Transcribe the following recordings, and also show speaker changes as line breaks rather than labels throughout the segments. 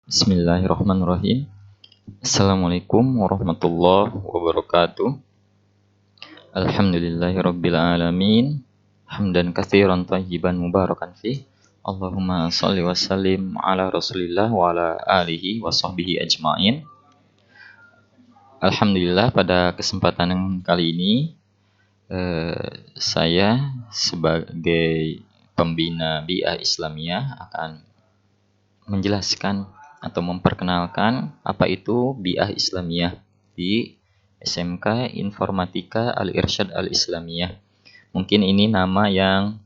Bismillahirrahmanirrahim. Assalamualaikum warahmatullahi wabarakatuh. Alhamdulillahirabbil alamin. Hamdan katsiran thayyiban mubarakan fih. Allahumma shalli wa sallim ala Rasulillah wa ala alihi wa sahbihi ajmain. Alhamdulillah, pada kesempatan yang kali ini saya sebagai pembina Bi'ah Islamiyah akan menjelaskan atau memperkenalkan apa itu Bi'ah Islamiyah di SMK Informatika Al-Irsyad Al-Islamiyah. Mungkin ini nama yang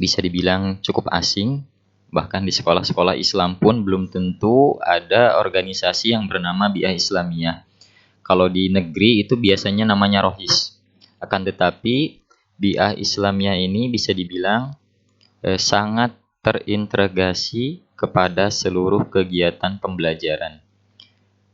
bisa dibilang cukup asing, bahkan di sekolah-sekolah Islam pun belum tentu ada organisasi yang bernama Bi'ah Islamiyah. Kalau di negeri itu biasanya namanya Rohis. Akan tetapi Bi'ah Islamiyah ini bisa dibilang sangat terintegrasi kepada seluruh kegiatan pembelajaran.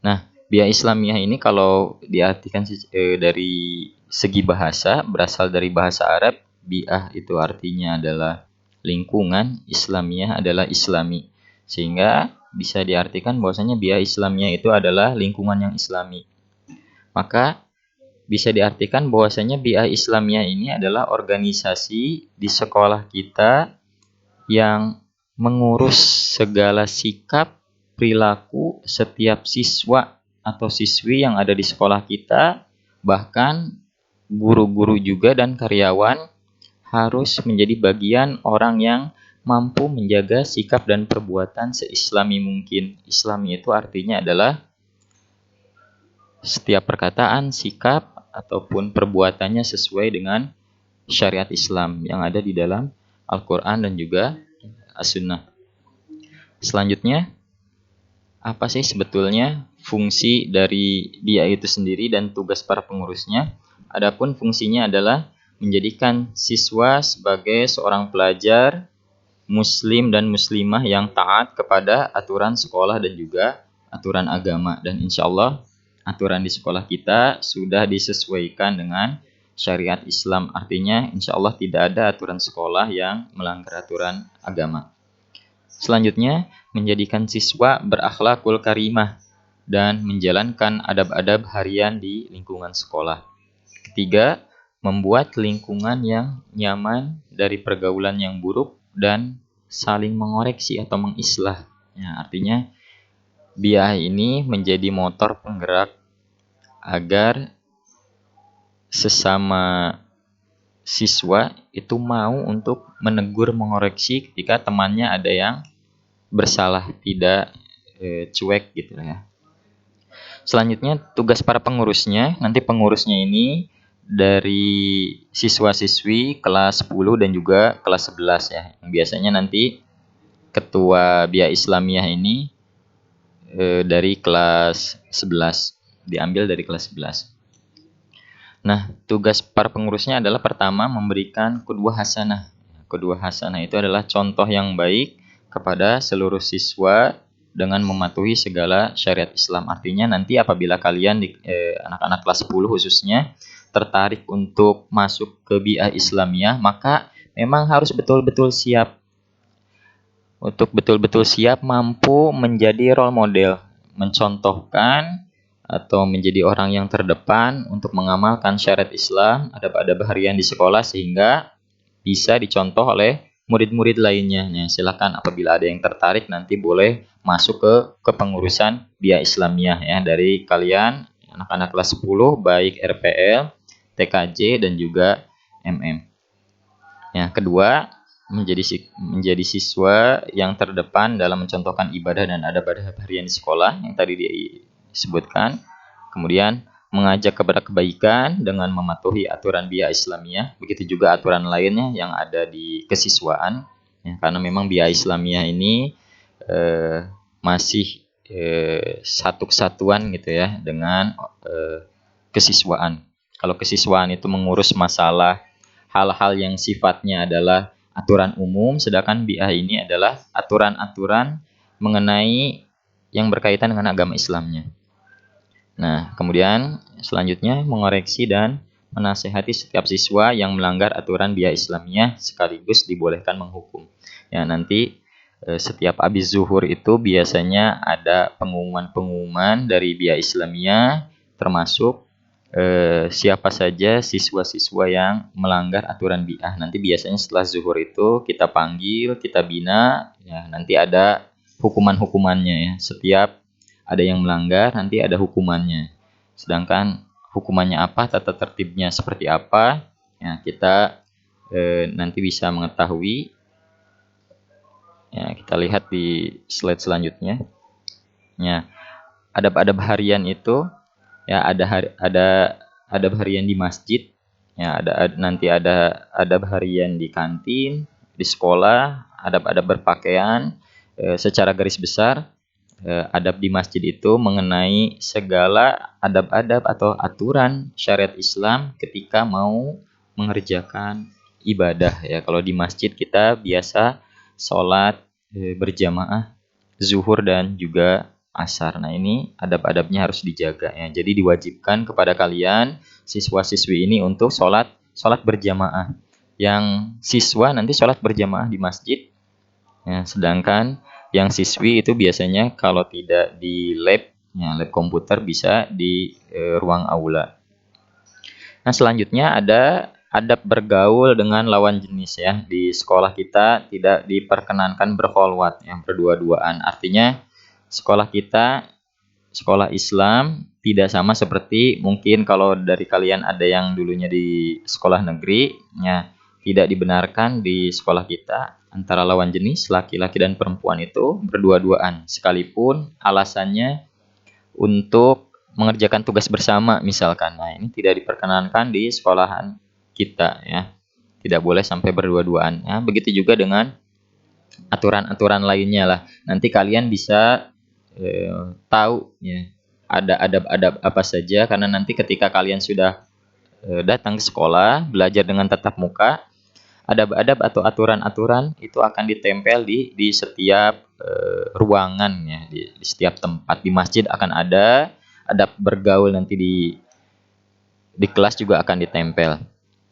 Nah, Bi'ah Islamiyah ini kalau diartikan dari segi bahasa, berasal dari bahasa Arab. Bi'ah itu artinya adalah lingkungan, Islamiyah adalah Islami. Sehingga bisa diartikan bahwasanya Bi'ah Islamiyah itu adalah lingkungan yang Islami. Maka bisa diartikan bahwasanya Bi'ah Islamiyah ini adalah organisasi di sekolah kita yang mengurus segala sikap, perilaku setiap siswa atau siswi yang ada di sekolah kita, bahkan guru-guru juga dan karyawan harus menjadi bagian orang yang mampu menjaga sikap dan perbuatan seislami mungkin. Islami itu artinya adalah setiap perkataan, sikap, ataupun perbuatannya sesuai dengan syariat Islam yang ada di dalam Al-Quran dan juga As-Sunnah. Selanjutnya, apa sih sebetulnya fungsi dari Bi'ah itu sendiri dan tugas para pengurusnya? Adapun fungsinya adalah menjadikan siswa sebagai seorang pelajar muslim dan muslimah yang taat kepada aturan sekolah dan juga aturan agama. Dan insya Allah aturan di sekolah kita sudah disesuaikan dengan syariat Islam, artinya insya Allah tidak ada aturan sekolah yang melanggar aturan agama. Selanjutnya, menjadikan siswa berakhlakul karimah dan menjalankan adab-adab harian di lingkungan sekolah. Ketiga, membuat lingkungan yang nyaman dari pergaulan yang buruk dan saling mengoreksi atau mengislah. Ya, artinya Bi'ah ini menjadi motor penggerak agar sesama siswa itu mau untuk menegur, mengoreksi ketika temannya ada yang bersalah, tidak cuek gitu ya. Selanjutnya tugas para pengurusnya, nanti pengurusnya ini dari siswa-siswi kelas 10 dan juga kelas 11 ya. Yang biasanya nanti ketua Bi'ah Islamiyah ini dari kelas 11, diambil dari kelas 11. Nah, tugas para pengurusnya adalah pertama memberikan qudwah hasanah. Qudwah hasanah itu adalah contoh yang baik kepada seluruh siswa dengan mematuhi segala syariat Islam. Artinya nanti apabila kalian anak-anak kelas 10 khususnya tertarik untuk masuk ke Bi'ah Islamiyah, maka memang harus betul-betul siap. Untuk betul-betul siap mampu menjadi role model, mencontohkan atau menjadi orang yang terdepan untuk mengamalkan syariat Islam, adab-adab harian di sekolah sehingga bisa dicontoh oleh murid-murid lainnya. Nah, silakan apabila ada yang tertarik nanti boleh masuk ke kepengurusan Bi'ah Islamiyah ya, dari kalian anak-anak kelas 10 baik RPL, TKJ dan juga MM. Yang kedua, menjadi siswa yang terdepan dalam mencontohkan ibadah dan adab-adab harian di sekolah yang tadi disebutkan. Kemudian mengajak kepada kebaikan dengan mematuhi aturan Bi'ah Islamiyah, begitu juga aturan lainnya yang ada di kesiswaan ya, karena memang Bi'ah Islamiyah ini masih satu kesatuan gitu ya dengan kesiswaan. Kalau kesiswaan itu mengurus masalah hal-hal yang sifatnya adalah aturan umum, sedangkan Bi'ah ini adalah aturan-aturan mengenai yang berkaitan dengan agama Islamnya. Nah, kemudian selanjutnya mengoreksi dan menasehati setiap siswa yang melanggar aturan Bi'ah Islamiyah sekaligus dibolehkan menghukum. Ya, nanti setiap habis zuhur itu biasanya ada pengumuman-pengumuman dari BIA Islamiyah, termasuk siapa saja siswa-siswa yang melanggar aturan BIA. Nanti biasanya setelah zuhur itu kita panggil, kita bina, ya nanti ada hukuman-hukumannya ya. Setiap ada yang melanggar nanti ada hukumannya. Sedangkan hukumannya apa, tata tertibnya seperti apa, ya kita nanti bisa mengetahui. Ya, kita lihat di slide selanjutnya. Ya, adab-adab harian itu ya ada adab harian di masjid. Ya, nanti ada adab harian di kantin, di sekolah, adab-adab berpakaian. Secara garis besar, adab di masjid itu mengenai segala adab-adab atau aturan syariat Islam ketika mau mengerjakan ibadah. Ya, kalau di masjid kita biasa sholat berjamaah zuhur dan juga asar. Nah, ini adab-adabnya harus dijaga ya. Jadi diwajibkan kepada kalian siswa-siswi ini untuk sholat berjamaah. Yang siswa nanti sholat berjamaah di masjid. Ya, sedangkan yang siswi itu biasanya kalau tidak di lab, ya, lab komputer bisa di ruang aula. Nah, selanjutnya ada adab bergaul dengan lawan jenis ya. Di sekolah kita tidak diperkenankan berkholwat yang berdua-duaan. Artinya sekolah kita sekolah Islam tidak sama seperti mungkin kalau dari kalian ada yang dulunya di sekolah negeri, ya tidak dibenarkan di sekolah kita antara lawan jenis laki-laki dan perempuan itu berdua-duaan sekalipun alasannya untuk mengerjakan tugas bersama misalkan. Nah, ini tidak diperkenankan di sekolahan kita ya. Tidak boleh sampai berdua-duaan. Ya, begitu juga dengan aturan-aturan lainnya lah. Nanti kalian bisa tahu ya ada adab-adab apa saja karena nanti ketika kalian sudah datang ke sekolah belajar dengan tatap muka, adab-adab atau aturan-aturan itu akan ditempel di setiap ruangan ya, di setiap tempat. Di masjid akan ada adab bergaul, nanti di kelas juga akan ditempel.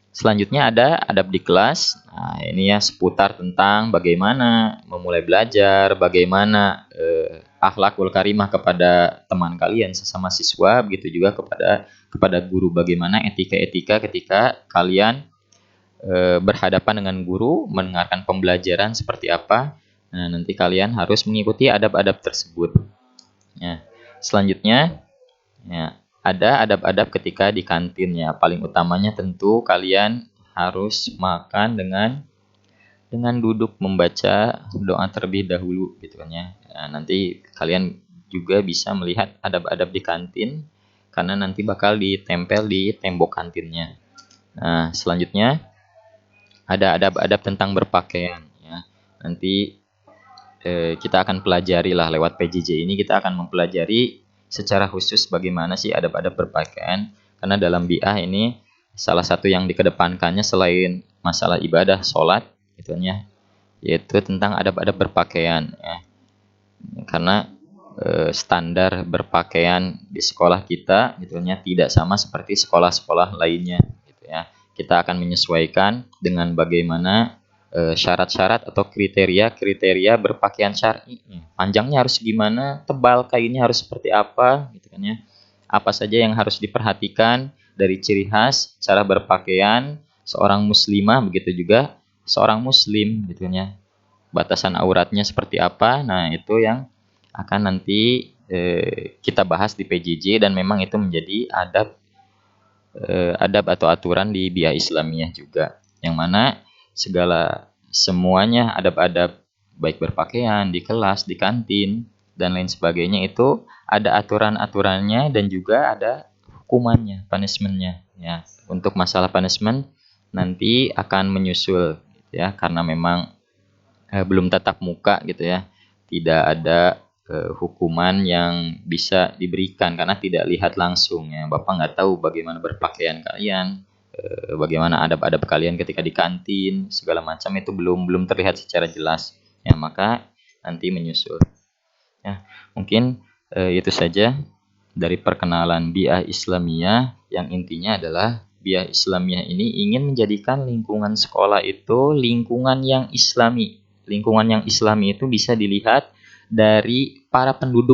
Selanjutnya ada adab di kelas. Nah, ini ya seputar tentang bagaimana memulai belajar, bagaimana akhlakul karimah kepada teman kalian sesama siswa, begitu juga kepada guru, bagaimana etika-etika ketika kalian berhadapan dengan guru, mendengarkan pembelajaran seperti apa. Nah, nanti kalian harus mengikuti adab-adab tersebut. Ya. Selanjutnya, ya, ada adab-adab ketika di kantin ya. Paling utamanya tentu kalian harus makan dengan duduk membaca doa terlebih dahulu gitu kan ya. Nah, nanti kalian juga bisa melihat adab-adab di kantin karena nanti bakal ditempel di tembok kantinnya. Nah, selanjutnya ada adab-adab tentang berpakaian ya. Nanti kita akan pelajari lah lewat PJJ ini, kita akan mempelajari secara khusus bagaimana sih adab-adab berpakaian, karena dalam BIA ini salah satu yang dikedepankannya selain masalah ibadah sholat gitu ya, yaitu tentang adab-adab berpakaian ya. Karena standar berpakaian di sekolah kita gitu ya tidak sama seperti sekolah-sekolah lainnya gitu ya. Kita akan menyesuaikan dengan bagaimana syarat-syarat atau kriteria berpakaian syar'i. Panjangnya harus gimana, tebal kainnya harus seperti apa, gitu kan ya. Apa saja yang harus diperhatikan dari ciri khas cara berpakaian seorang muslimah, begitu juga seorang muslim, gitu kan ya. Batasan auratnya seperti apa. Nah, itu yang akan nanti kita bahas di PJJ dan memang itu menjadi adab atau aturan di BIA Islamiyah juga. Yang mana semuanya adab-adab baik berpakaian di kelas, di kantin dan lain sebagainya itu ada aturan-aturannya dan juga ada hukumannya, punishment-nya ya. Untuk masalah punishment nanti akan menyusul gitu ya, karena memang belum tatap muka gitu ya. Tidak ada hukuman yang bisa diberikan karena tidak lihat langsung ya. Bapak nggak tahu bagaimana berpakaian kalian, bagaimana adab-adab kalian ketika di kantin, segala macam itu belum terlihat secara jelas ya, maka nanti menyusul ya. Mungkin itu saja dari perkenalan BIA Islamiyah, yang intinya adalah BIA Islamiyah ini ingin menjadikan lingkungan sekolah itu lingkungan yang islami, lingkungan yang islami itu bisa dilihat dari para penduduk